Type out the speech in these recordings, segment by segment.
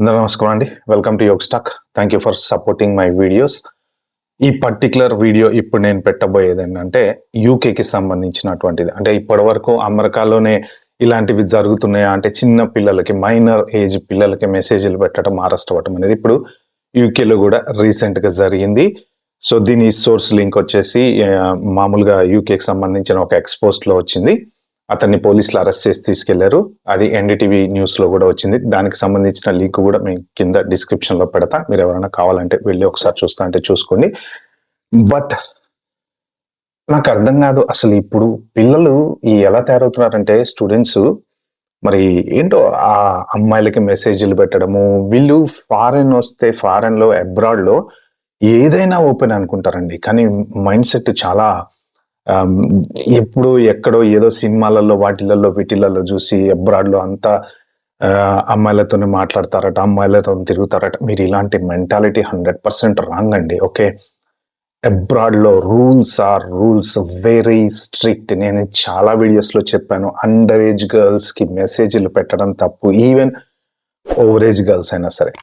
అందరూ నమస్కారం అండి. వెల్కమ్ టు యోగ్ స్టాక్. Thank you for supporting my videos. ఈ పర్టిక్యులర్ వీడియో ఇప్పుడు నేను పెట్టబోయేది ఏంటంటే యూకేకి సంబంధించినటువంటిది. అంటే ఇప్పటివరకు అమెరికాలోనే ఇలాంటివి జరుగుతున్నాయా అంటే చిన్న పిల్లలకి మైనర్ ఏజ్ పిల్లలకి మెసేజ్‌లు పెట్టడం, అరెస్ట్ అవ్వటం అనేది ఇప్పుడు యూకేలో కూడా రీసెంట్‌గా జరిగింది. సో దీని సోర్స్ లింక్ వచ్చేసి మామూలుగా యూకేకి సంబంధించిన ఒక ఎక్స్‌పోస్ట్‌లో వచ్చింది. అతన్ని పోలీసులు అరెస్ట్ చేసి తీసుకెళ్లారు. అది ఎన్‌డీటీవీ న్యూస్‌లో కూడా వచ్చింది. దానికి సంబంధించిన లింక్ కూడా నేను కింద డిస్క్రిప్షన్‌లో పెడతా. మీరు ఎవరైనా కావాలంటే వెళ్లి ఒకసారి చూస్తా అంటే చూసుకోండి. బట్ నాకు అర్థం కాదు అసలు ఇప్పుడు పిల్లలు ఎలా తయారవుతున్నారంటే స్టూడెంట్స్ మరి ఏంటో ఆ అమ్మాయిలకి మెసేజ్‌లు పెట్టడము, వీళ్ళు ఫారెన్ వస్తే ఫారెన్‌లో అబ్రాడ్‌లో ఏదైనా ఓపెన్ అనుకుంటారండి. కానీ మైండ్ సెట్ చాలా ఆహ్, ఎప్పుడో ఎక్కడో ఏదో సినిమాలలో వాటిలలో వీటిలలో చూసి అబ్రాడ్‌లో అంతా అమ్మాయిలతోనే మాట్లాడతారట, అమ్మాయిలతోని తిరుగుతారట. మీరు ఇలాంటి మెంటాలిటీ 100% రాంగ్ అండి. ఓకే. అబ్రాడ్‌లో రూల్స్ వెరీ స్ట్రిక్ట్. నేను చాలా వీడియోస్‌లో చెప్పాను. అండర్ ఏజ్ గర్ల్స్‌కి మెసేజ్‌లు పెట్టడం తప్పు. ఈవెన్ ఓవర్ ఏజ్ గర్ల్స్ అయినా సరే.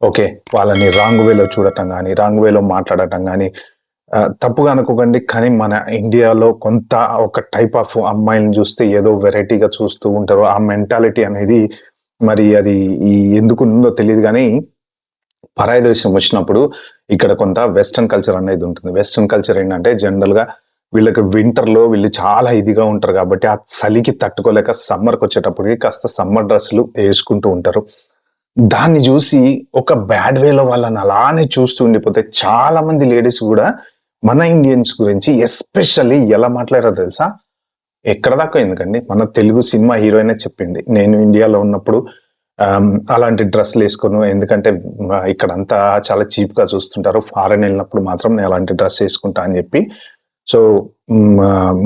ఓకే. వాళ్ళని రాంగ్ వేలో చూడటం గాని, రాంగ్ వేలో మాట్లాడటం గాని తప్పుగా అనుకోకండి. కానీ మన ఇండియాలో కొంత ఒక టైప్ ఆఫ్ అమ్మాయిలని చూస్తే ఏదో వెరైటీగా చూస్తూ ఉంటారు. ఆ మెంటాలిటీ అనేది మరి అది ఎందుకుందో తెలీదు గానీ, పరాయి దేశం వచ్చినప్పుడు ఇక్కడ కొంత వెస్టర్న్ కల్చర్ అనేది ఉంటుంది. వెస్టర్న్ కల్చర్ ఏంటంటే జనరల్‌గా వీళ్ళకి వింటర్‌లో వీళ్ళు చాలా ఇదిగా ఉంటారు కాబట్టి, ఆ చలికి తట్టుకోలేక సమ్మర్‌కొచ్చేటప్పటికి కాస్త సమ్మర్ డ్రెస్సులు ఏసుకుంటూ ఉంటారు. దాన్ని జూసి ఒక బ్యాడ్ వేలో వాళ్ళని అలానే చూస్తూ ఉండిపోతే చాలా మంది లేడీస్ గూడా మన ఇండియన్స్ గురించి ఎస్పెషల్లీ ఎలా మాట్లాడారో తెలుసా? ఎక్కడి దాకా ఎందుకండి, మన తెలుగు సినిమా హీరోయినే చెప్పింది. నేను ఇండియాలో ఉన్నప్పుడు అలాంటి డ్రెస్సులేసుకోను. ఎందుకంటే ఇక్కడంతా చాలా చీప్‌గా చూస్తుంటారు. ఫారెన్ ఎళ్ళినప్పుడు మాత్రం నేను అలాంటి డ్రెస్ ఏసుకుంటా అని జెప్పి. సో,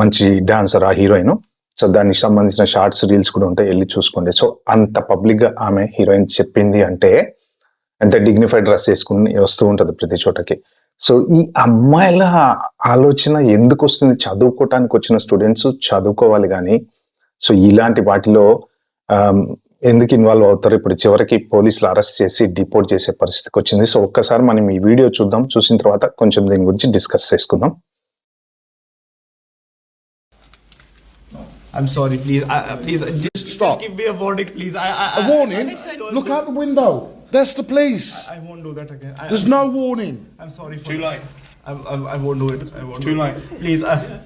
మంచి డాన్సర్ ఆ హీరోయిను. సో, దానికి సంబంధించిన షార్ట్స్, రీల్స్ కూడా ఉంటాయి. ఎళ్లి చూసుకోండి. సో, అంత పబ్లిక్‌గా ఆమె హీరోయిన్ చెప్పింది అంటే, ఎంత డిగ్నిఫైడ్ డ్రెస్ ఏసుకొని వస్తూ ఉంటది ప్రతి చోటకి. సో, ఈ అమ్మాయిల ఆలోచన ఎందుకొస్తుంది? చదువుకోటానికొచ్చిన స్టూడెంట్స్ చదువుకోవాలి గానీ, సో, ఇలాంటి వాటిలో ఆహ్, ఎందుకు ఇన్వాల్వ్ అవుతారు? ఇప్పుడు చివరికి పోలీసులు అరెస్ట్ చేసి డిపోర్ట్ చేసే పరిస్థితికొచ్చింది. సో, ఒక్కసారి మనం ఈ వీడియో చూద్దాం. చూసిన తర్వాత కొంచెం దీని గురించి డిస్కస్ చేసుకుందాం. I'm sorry, please. Please, just Stop. give me a warning, please. A warning? Look out the window. That's the police. I won't do that again. There's no warning. I'm sorry for Too that. late. I won't do it. I won't. Too do late. It. Please.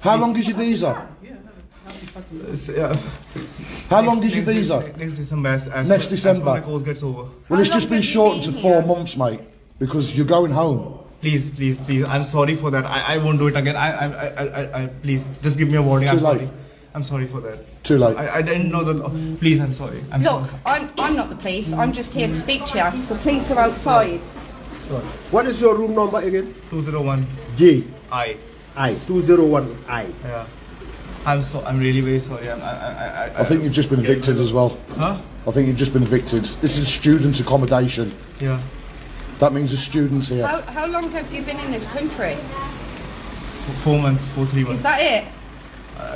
How long is your visa? How long is your visa? Next December. Next December. As my course gets over. Well, it's just been shortened to 4 months, mate, because you're going home. Please. I'm sorry for that. I won't do it again. I please just give me a warning. Too I'm late. sorry. I'm sorry for that. Too late. I didn't know the law. Please, I'm sorry. Look, I'm not the police. I'm just here to speak to you. The police are outside. What is your room number again? 201. G I. I 201 I. Yeah. I'm really very sorry. I think you've just been evicted as well. Huh? I think you've just been evicted. This is student accommodation. Yeah. That means the students here. How long have you been in this country? 4 months, 3 months. Is that it?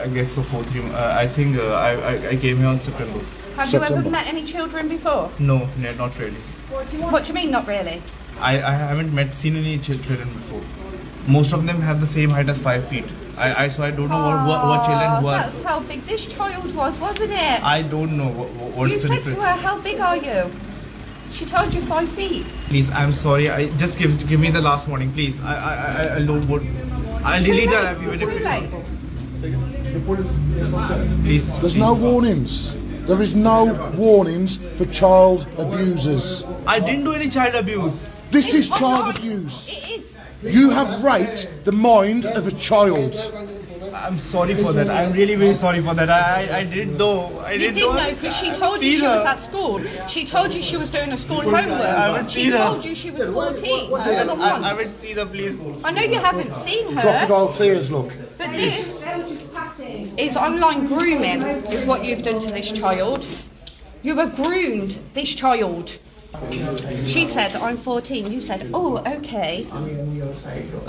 I guess so. 3 months. I think I came here on September. Have you September. ever met any children before? No, not really. What do you mean, not really? I haven't seen any children before. Most of them have the same height as 5 feet. So I don't know what children who are. That's how big this child was, wasn't it? I don't know what's You the said difference. to her, how big are you? She told you 5 feet. Please, I'm sorry. I just give me the last warning, please. I don't want. I'll delete Too that late. even Too late. Please. There's please. no warnings. There is no warnings for child abusers. I didn't do any child abuse. This is Oh, child no, abuse. It is. You have raped the mind of a child. I'm sorry for that. I'm really very sorry for that. I didn't know. I You didn't did know because she told you she was at school. She told you she was doing a school haven't homework. She seen her. told you she was 14. more than I once. haven't seen her, please. I know you haven't seen her, Crocodile tears, look. but this is online grooming, is what you've done to this child. You have groomed this child. She said, I'm 14. You said, oh, okay.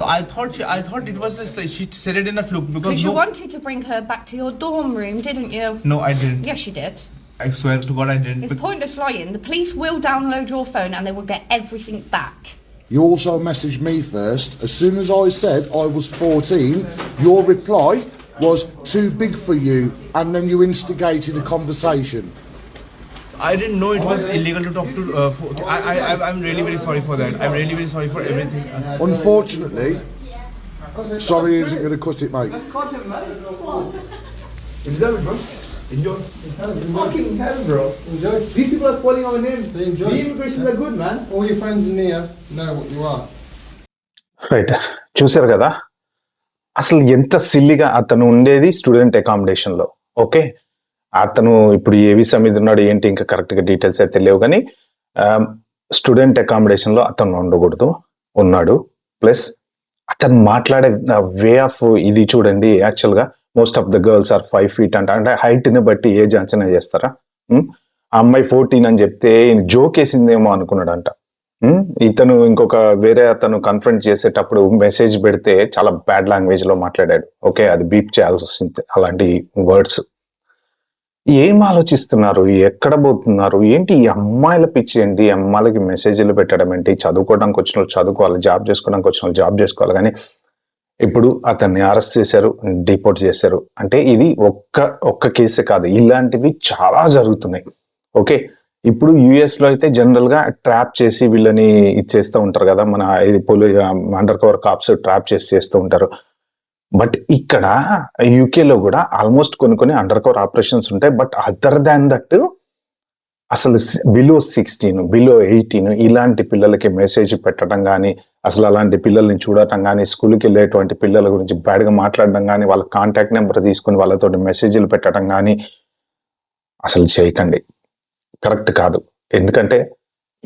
I thought it was just like she said it in a fluke because Because you wanted to bring her back to your dorm room, didn't you? No, I didn't. Yes, you did. I swear to God I didn't. It's pointless lying. The police will download your phone and they will get everything back. You also messaged me first. As soon as I said I was 14, your reply was too big for you, and then you instigated a conversation. I didn't know it was illegal to talk to. I'm really very sorry for that. I'm really very sorry for everything. Unfortunately, sorry isn't going to cut it, mate. Enjoy it, bro. Enjoy. Fucking hell, bro. Enjoy. These people are spoiling our name. They enjoy. The immigrations are good, man. All your friends in here know what you are. Right, చూశారు కదా అసలు ఎంత సిల్లిగా అతను ఉండేది student accommodation లో. Okay, అతను ఇప్పుడు ఏ visa మీద ఉన్నాడు ఏంటి ఇంకా కరెక్ట్ గా డీటెయిల్స్ అయితే లేవు, కానీ స్టూడెంట్ అకామిడేషన్ లో అతను ఉండకూడదు ఉన్నాడు. ప్లస్ అతను మాట్లాడే వే ఆఫ్ ఇది చూడండి. యాక్చువల్ గా most of the girls are 5 feet అంటే హైట్ ని బట్టి ఏజ్ అంచనా చేస్తారా? ఆ అమ్మాయి 14 అని చెప్తే జోక్ వేసిందేమో అనుకున్నాడంట. ఇతను ఇంకొక వేరే అతను కన్ఫరెంట్ చేసేటప్పుడు మెసేజ్ పెడితే చాలా బ్యాడ్ లాంగ్వేజ్ లో మాట్లాడాడు. ఓకే, అది బీప్ చేయాల్సి వస్తుంది అలాంటి వర్డ్స్. ఏం ఆలోచిస్తున్నారు, ఎక్కడ పోతున్నారు ఏంటి? ఈ అమ్మాయిల పిచ్చి ఏంటి? అమ్మాయిలకి మెసేజ్లు పెట్టడం ఏంటి? చదువుకోవడానికి వచ్చిన వాళ్ళు చదువుకోవాలి, జాబ్ చేసుకోవడానికి వచ్చిన వాళ్ళు జాబ్ చేసుకోవాలి. కానీ ఇప్పుడు అతన్ని అరెస్ట్ చేశారు, డిపోర్ట్ చేశారు. అంటే ఇది ఒక్క కేసే కాదు, ఇలాంటివి చాలా జరుగుతున్నాయి. ఓకే, ఇప్పుడు యుఎస్ లో అయితే జనరల్ గా ట్రాప్ చేసి వీళ్ళని ఇచ్చేస్తూ ఉంటారు కదా, మన ఇది అండర్ కవర్ కాప్స్ ట్రాప్ చేస్తూ ఉంటారు. బట్ ఇక్కడ యూకేలో కూడా ఆల్మోస్ట్ కొన్ని అండర్ కవర్ ఆపరేషన్స్ ఉంటాయి. బట్ అదర్ దాన్ దట్ అసలు బిలో 16 బిలో 18 ఇలాంటి పిల్లలకి మెసేజ్ పెట్టడం కానీ, అసలు అలాంటి పిల్లల్ని చూడటం కానీ, స్కూల్కి వెళ్ళేటువంటి పిల్లల గురించి బ్యాడ్గా మాట్లాడడం కానీ, వాళ్ళ కాంటాక్ట్ నెంబర్ తీసుకుని వాళ్ళతో మెసేజ్లు పెట్టడం కానీ అసలు చేయకండి, కరెక్ట్ కాదు. ఎందుకంటే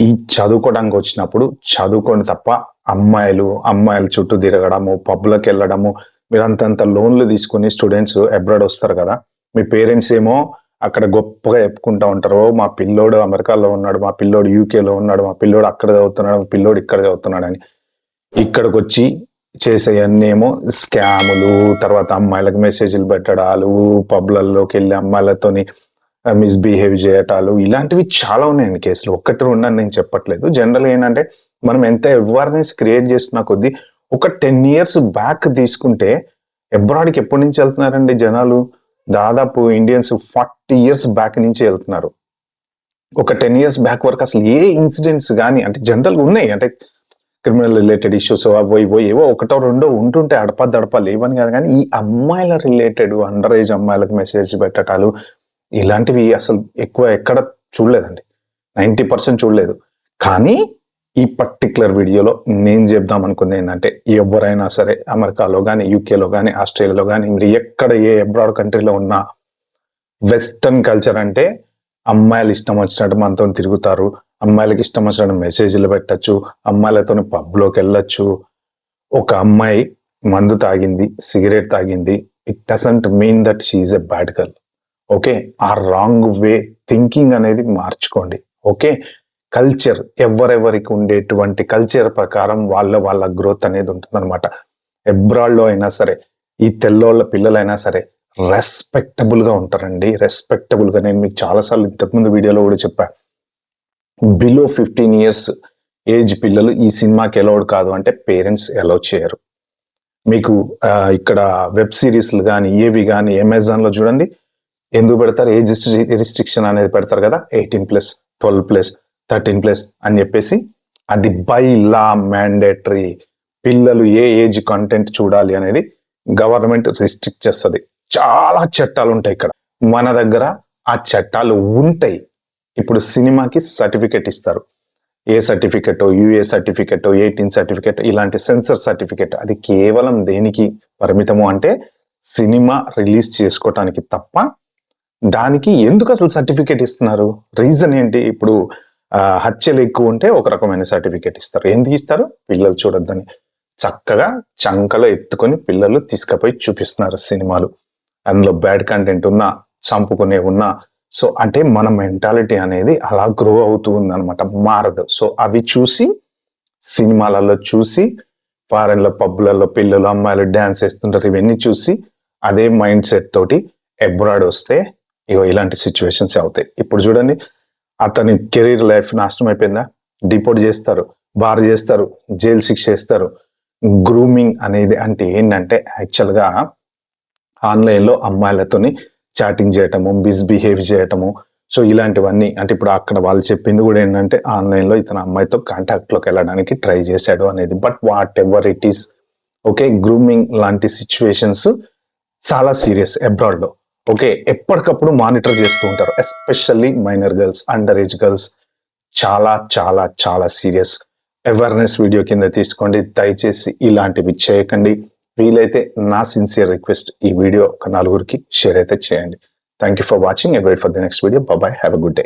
ఈ చదువుకోవడానికి వచ్చినప్పుడు చదువుకోండి తప్ప అమ్మాయిల చుట్టూ తిరగడము, పబ్లకు వెళ్ళడము, మీరు అంతంత లోన్లు తీసుకుని స్టూడెంట్స్ అబ్రాడ్ వస్తారు కదా, మీ పేరెంట్స్ ఏమో అక్కడ గొప్పగా చెప్పుకుంటా ఉంటారు, మా పిల్లోడు అమెరికాలో ఉన్నాడు, మా పిల్లోడు యూకేలో ఉన్నాడు, మా పిల్లోడు అక్కడ చదువుతున్నాడు, మా పిల్లోడు ఇక్కడ చదువుతున్నాడు అని. ఇక్కడికి వచ్చి చేసేవన్నీ ఏమో స్కాములు, తర్వాత అమ్మాయిలకు మెసేజ్లు పెట్టడాలు, పబ్లలోకి వెళ్ళి అమ్మాయిలతోని మిస్బిహేవ్ చేయటాలు, ఇలాంటివి చాలా ఉన్నాయండి కేసులు. ఒక్కటి రెండని నేను చెప్పట్లేదు. జనరల్ ఏంటంటే మనం ఎంత అవేర్నెస్ క్రియేట్ చేస్తున్న కొద్దీ ఒక 10 years బ్యాక్ తీసుకుంటే అబ్రాడ్కి ఎప్పటి నుంచి వెళ్తున్నారండి జనాలు? దాదాపు ఇండియన్స్ 40 years బ్యాక్ నుంచి వెళ్తున్నారు. ఒక 10 years బ్యాక్ వరకు అసలు ఏ ఇన్సిడెంట్స్ కానీ అంటే జనరల్గా ఉన్నాయి, అంటే క్రిమినల్ రిలేటెడ్ ఇష్యూస్ అవో ఏవో ఒకటో రెండో ఉంటుంటే అడప లేవని కాదు, కానీ ఈ అమ్మాయిల రిలేటెడ్ అండర్ ఏజ్ అమ్మాయిలకు మెసేజ్ పెట్టటాలు ఇలాంటివి అసలు ఎక్కువ ఎక్కడ చూడలేదండి, 90% చూడలేదు. కానీ ఈ పర్టికులర్ వీడియోలో నేను చెప్దాం అనుకుంది ఏంటంటే, ఎవరైనా సరే అమెరికాలో కానీ, యూకేలో కానీ, ఆస్ట్రేలియాలో కానీ, మీరు ఎక్కడ ఏ అబ్రాడ్ కంట్రీలో ఉన్నా వెస్టర్న్ కల్చర్ అంటే అమ్మాయిలు ఇష్టం వచ్చినట్టు మనతో తిరుగుతారు, అమ్మాయిలకి ఇష్టం వచ్చినట్టు మెసేజ్లు పెట్టచ్చు, అమ్మాయిలతో పబ్లోకి వెళ్ళొచ్చు. ఒక అమ్మాయి మందు తాగింది, సిగరెట్ తాగింది, it doesn't mean that she is a bad girl. Okay, ఆ రాంగ్ వే థింకింగ్ అనేది మార్చుకోండి. ఓకే, కల్చర్ ఎవరెవరికి ఉండేటువంటి కల్చర్ ప్రకారం వాళ్ళ గ్రోత్ అనేది ఉంటుందన్నమాట. అబ్రాడ్లో అయినా సరే ఈ తెల్లోళ్ళ పిల్లలైనా సరే రెస్పెక్టబుల్ గా ఉంటారండి, రెస్పెక్టబుల్ గా. నేను మీకు చాలాసార్లు ఇంతకుముందు వీడియోలో కూడా చెప్పా, బిలో 15 years ఏజ్ పిల్లలు ఈ సినిమాకి అలౌడ్ కాదు అంటే పేరెంట్స్ అలౌ చేయరు. మీకు ఇక్కడ వెబ్ సిరీస్లు కానీ ఏవి కానీ అమెజాన్లో చూడండి, ఎందుకు పెడతారు? ఏజ్ రిస్ట్రిక్షన్ అనేది పెడతారు కదా, 18+, 12+, 13+ అని చెప్పేసి. అది బై లా మ్యాండేటరీ. పిల్లలు ఏ ఏజ్ కంటెంట్ చూడాలి అనేది గవర్నమెంట్ రిస్ట్రిక్ట్ చేస్తుంది. చాలా చట్టాలు ఉంటాయి ఇక్కడ. మన దగ్గర ఆ చట్టాలు ఉంటాయి. ఇప్పుడు సినిమాకి సర్టిఫికెట్ ఇస్తారు, A certificate, UA certificate, 18 certificate, ఇలాంటి సెన్సర్ సర్టిఫికెట్. అది కేవలం దేనికి పరిమితము అంటే సినిమా రిలీజ్ చేసుకోవటానికి తప్ప. దానికి ఎందుకు అసలు సర్టిఫికెట్ ఇస్తున్నారు? రీజన్ ఏంటి? ఇప్పుడు హత్యలు ఎక్కువ ఉంటే ఒక రకమైన సర్టిఫికెట్ ఇస్తారు. ఎందుకు ఇస్తారు? పిల్లలు చూడొద్దని. చక్కగా చంకలో ఎత్తుకొని పిల్లలు తీసుకుపోయి చూపిస్తున్నారు సినిమాలు. అందులో బ్యాడ్ కంటెంట్ ఉన్నా, చంపుకునే ఉన్నా. సో అంటే మన మెంటాలిటీ అనేది అలా గ్రో అవుతూ ఉందన్నమాట, మారదు. సో అవి చూసి సినిమాలలో చూసి, ఫారెన్లో పబ్లలో పిల్లలు అమ్మాయిలు డ్యాన్స్ వేస్తుంటారు, ఇవన్నీ చూసి అదే మైండ్ సెట్ తోటి అబ్రాడ్ వస్తే ఇగో ఇలాంటి సిచ్యువేషన్స్ అవుతాయి. ఇప్పుడు చూడండి, అతని కెరీర్ లైఫ్ నాశనం అయిపోయిందా, డిపోర్ట్ చేస్తారు, బార్ చేస్తారు, జైలు శిక్ష చేస్తారు. గ్రూమింగ్ అనేది అంటే ఏంటంటే యాక్చువల్గా ఆన్లైన్లో అమ్మాయిలతోని చాటింగ్ చేయటము, మిస్బిహేవ్ చేయటము. సో ఇలాంటివన్నీ అంటే ఇప్పుడు అక్కడ వాళ్ళు చెప్పింది కూడా ఏంటంటే ఆన్లైన్లో ఇతను అమ్మాయితో కాంటాక్ట్లోకి వెళ్ళడానికి ట్రై చేశాడు అనేది. But whatever it is, okay, grooming లాంటి సిచ్యువేషన్స్ చాలా సీరియస్ అబ్రాడ్లో. ఓకే, ఎప్పటికప్పుడు మానిటర్ చేస్తూ ఉంటారు, especially minor girls, under age girls. చాలా చాలా చాలా సీరియస్. అవేర్నెస్ వీడియో కింద తీసుకోండి, దయచేసి ఇలాంటివి చేయకండి. వీలైతే నా సిన్సియర్ రిక్వెస్ట్, ఈ వీడియో ఒక 4 షేర్ అయితే చేయండి. Thank you for watching and wait for the next video. Bye, have a good day.